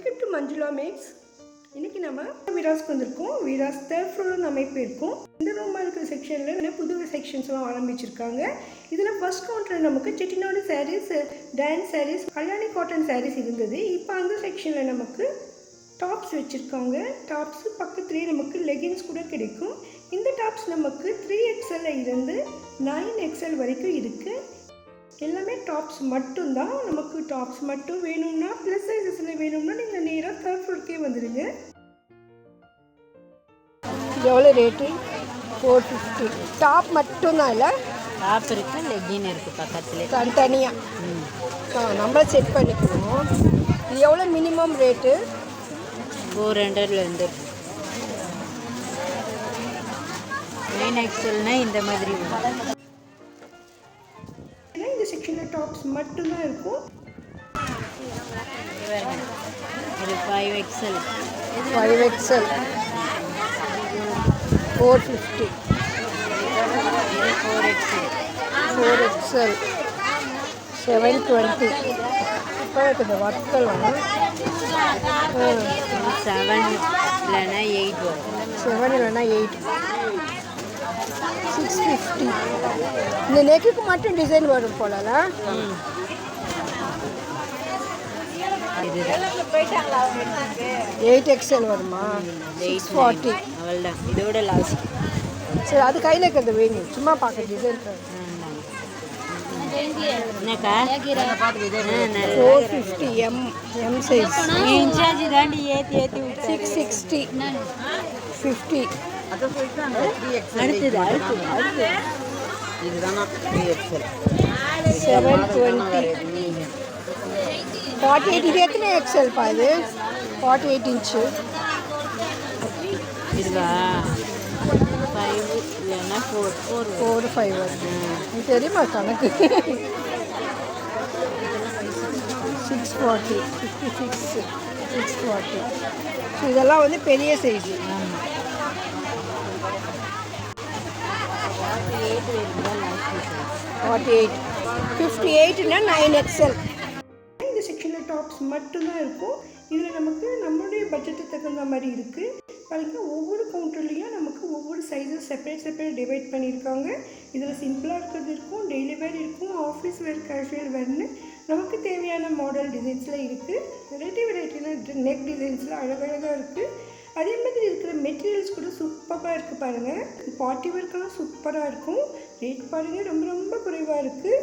Welcome to Manjula maths. இன்றைக்கி நம்ம வீராஸ்க்கு வந்திருக்கோம். வீராஸ் தேர்ட் ஃப்ளோரில் நம்ம இப்போ இருக்கோம். இந்த ரூமாக இருக்கிற செக்ஷனில் புது செக்ஷன்ஸ்லாம் ஆரம்பிச்சிருக்காங்க. இதில் ஃபர்ஸ்ட் கவுண்டரில் நமக்கு செட்டிநாடு சாரீஸ், டான்ஸ் சாரீஸ், கல்யாணி காட்டன் சாரீஸ் இருந்தது. இப்போ அந்த செக்ஷனில் நமக்கு டாப்ஸ் வச்சுருக்காங்க. டாப்ஸ் பக்கத்துலேயே நமக்கு லெகின்ஸ் கூட கிடைக்கும். இந்த டாப்ஸ் நமக்கு 3XL இருந்து 9XL வரைக்கும் இருக்குது. எல்லாமே டாப்ஸ் மட்டும்தான். நமக்கு டாப்ஸ் மட்டும் வேணும்னா ப்ளஸ் சைஸஸில் வேணும்னா நீங்கள் நேராக தேர்ட் ஃப்ளோருக்கே வந்துடுங்க. எவ்வளோ ரேட்டு? 450. டாப் மட்டும்தான் இல்லை, டாப் இருக்குது, லெகின் இருக்குது பக்கத்தில் தனித்தனியாக. நம்ம செக் பண்ணிக்கணும். இது எவ்வளோ மினிமம் ரேட்டு? 400லேருந்து 9XLனா இந்த மாதிரி இந்த செக்ஷனில் டாப்ஸ் மட்டும்தான் இருக்கும். இது 5XL 450. இது 4XL 720. இப்போ இந்த வர்க்கெல்லாம் 7 இல்லைன்னா 8 வரும். 7 இல்லைன்னா 8. 650. இந்த நெக்குக்கு மட்டும் டிசைன் வரும் போலல. இதுதான் 8XL வருமா? 640. அவ்வளோதான், இதோட லாஸ்ட். சரி, அது கையில் இருக்கிறது வேணும், சும்மா பார்க்க டிசைன். என்னக்கா 450 M சைஸ். இன்சார்ஜ் தாண்டி ஏற்றி 660 50. அடுத்தது இதுதான் 3XL 720. 48. இது எத்தனை எக்ஸல் பா? இது 48 இன்ச்சு. இதுவா 5 இல்லைன்னா 4 5 வருது. இது தெரியுமா கணக்கு? 640 56 640. ஸோ இதெல்லாம் வந்து பெரிய சைஸு. 48 58னா 9XL. இந்த செக்ஷனில் டாப்ஸ் மட்டும்தான் இருக்கும். இதில் நமக்கு நம்மளுடைய பட்ஜெட்டுக்கு தகுந்த மாதிரி இருக்குது. பாருங்கள், ஒவ்வொரு கவுண்டர்லேயும் நமக்கு ஒவ்வொரு சைஸஸ் செப்பரேட் டிவைட் பண்ணியிருக்காங்க. இதில் சிம்பிளாக இருக்கிறது இருக்கும், டெய்லி வேர் இருக்கும், ஆஃபீஸ் வேர், கேஷுவல் வேர்னு நமக்கு தேவையான மாடல் டிசைன்ஸில் இருக்குது. வெரைட்டியான நெக் டிசைன்ஸில் அழகழகாக இருக்குது. அதே மாதிரி இருக்கிற மெட்டீரியல்ஸ் கூட சூப்பராக இருக்குது. பாருங்கள், பார்ட்டி ஒர்க்கெல்லாம் சூப்பராக இருக்கும். ரேட் பாருங்கள், ரொம்ப ரொம்ப குறைவாக இருக்குது.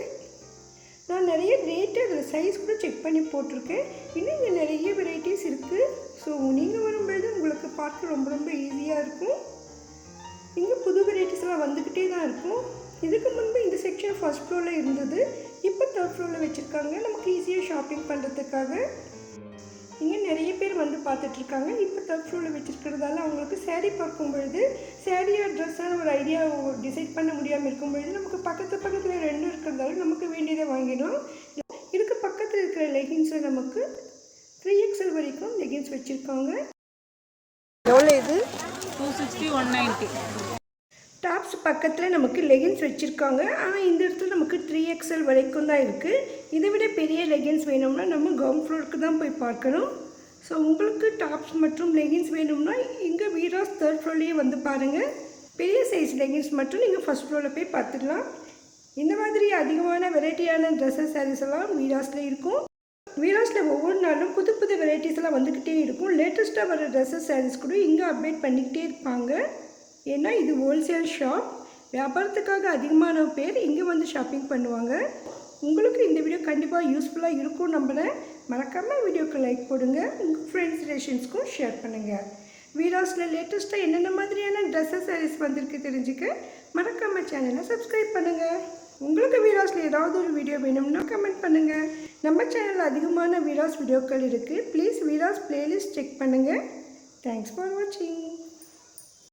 நான் நிறைய ரேட்டு அதில் சைஸ் கூட செக் பண்ணி போட்டிருக்கேன். இன்னும் இங்கே நிறைய வெரைட்டிஸ் இருக்குது. ஸோ நீங்கள் வரும்பொழுது உங்களுக்கு பார்க்க ரொம்ப ரொம்ப ஈஸியாக இருக்கும். இங்கே புது வெரைட்டிஸ்லாம் வந்துக்கிட்டே தான் இருக்கும். இதுக்கு முன்பு இந்த செக்ஷன் ஃபர்ஸ்ட் ஃப்ளோரில் இருந்தது, இப்போ தேர்ட் ஃப்ளோரில் வச்சுருக்காங்க நமக்கு ஈஸியாக ஷாப்பிங் பண்ணுறதுக்காக. இங்கே நிறைய பேர் வந்து பார்த்துட்ருக்காங்க. இப்போ தேர்ட் ஃப்ளோரில் வச்சுருக்கிறதால அவங்களுக்கு சேரீ பார்க்கும்பொழுது சேரீயாக ட்ரெஸ்ஸான ஒரு ஐடியா டிசைட் பண்ண முடியாமல் இருக்கும்பொழுது நமக்கு பக்கத்தில் ரெண்டும் இருக்கிறதால நமக்கு வேண்டியதை வாங்கிடலாம். இதுக்கு பக்கத்தில் இருக்கிற லெகின்ஸில் நமக்கு 3XL வரைக்கும் லெகின்ஸ் வச்சுருக்காங்க. எவ்வளோ இது? 260 190. டாப்ஸ் பக்கத்தில் நமக்கு லெகின்ஸ் வச்சுருக்காங்க. ஆனால் இந்த இடத்துல நமக்கு 3XL வரைக்கும் தான் இருக்குது. இதை விட பெரிய லெகின்ஸ் வேணும்னா நம்ம கிரவுண்ட் ஃப்ளோருக்கு தான் போய் பார்க்கணும். ஸோ உங்களுக்கு டாப்ஸ் மற்றும் லெகின்ஸ் வேணும்னா இங்கே வீராஸ் தேர்ட் ஃப்ளோர்லேயே வந்து பாருங்கள். பெரிய சைஸ் லெகின்ஸ் மட்டும் நீங்கள் ஃபஸ்ட் ஃப்ளோரில் போய் பார்த்துக்கலாம். இந்த மாதிரி அதிகமான வெரைட்டியான ட்ரெஸ்ஸஸ் சாரீஸ் எல்லாம் வீராஸில் இருக்கும். வீராஸில் ஒவ்வொரு நாளும் புது புது வெரைட்டிஸ் எல்லாம் வந்துக்கிட்டே இருக்கும். லேட்டஸ்ட்டாக வர ட்ரெஸ்ஸஸ் சாரீஸ் கூட இங்கே அப்டேட் பண்ணிக்கிட்டே இருப்பாங்க. ஏன்னா இது ஹோல்சேல் ஷாப். வியாபாரத்துக்காக அதிகமான பேர் இங்கே வந்து ஷாப்பிங் பண்ணுவாங்க. உங்களுக்கு இந்த வீடியோ கண்டிப்பாக யூஸ்ஃபுல்லாக இருக்கும் நம்புகிறேன். மறக்காமல் வீடியோக்கு லைக் போடுங்க, உங்கள் ஃப்ரெண்ட்ஸ் ரிலேஷன்ஸ்க்கும் ஷேர் பண்ணுங்கள். வீராஸில் லேட்டஸ்ட்டாக என்னென்ன மாதிரியான ட்ரெஸ்ஸஸ் சாரீஸ் வந்திருக்கு தெரிஞ்சுக்க மறக்காமல் சேனலை சப்ஸ்கிரைப் பண்ணுங்கள். உங்களுக்கு வீராஸில் ஏதாவது ஒரு வீடியோ வேணும்னா கமெண்ட் பண்ணுங்கள். நம்ம சேனலில் அதிகமான வீராஸ் வீடியோக்கள் இருக்குது. ப்ளீஸ் வீராஸ் பிளேலிஸ்ட் செக் பண்ணுங்கள். தேங்க்ஸ் ஃபார் வாட்சிங்.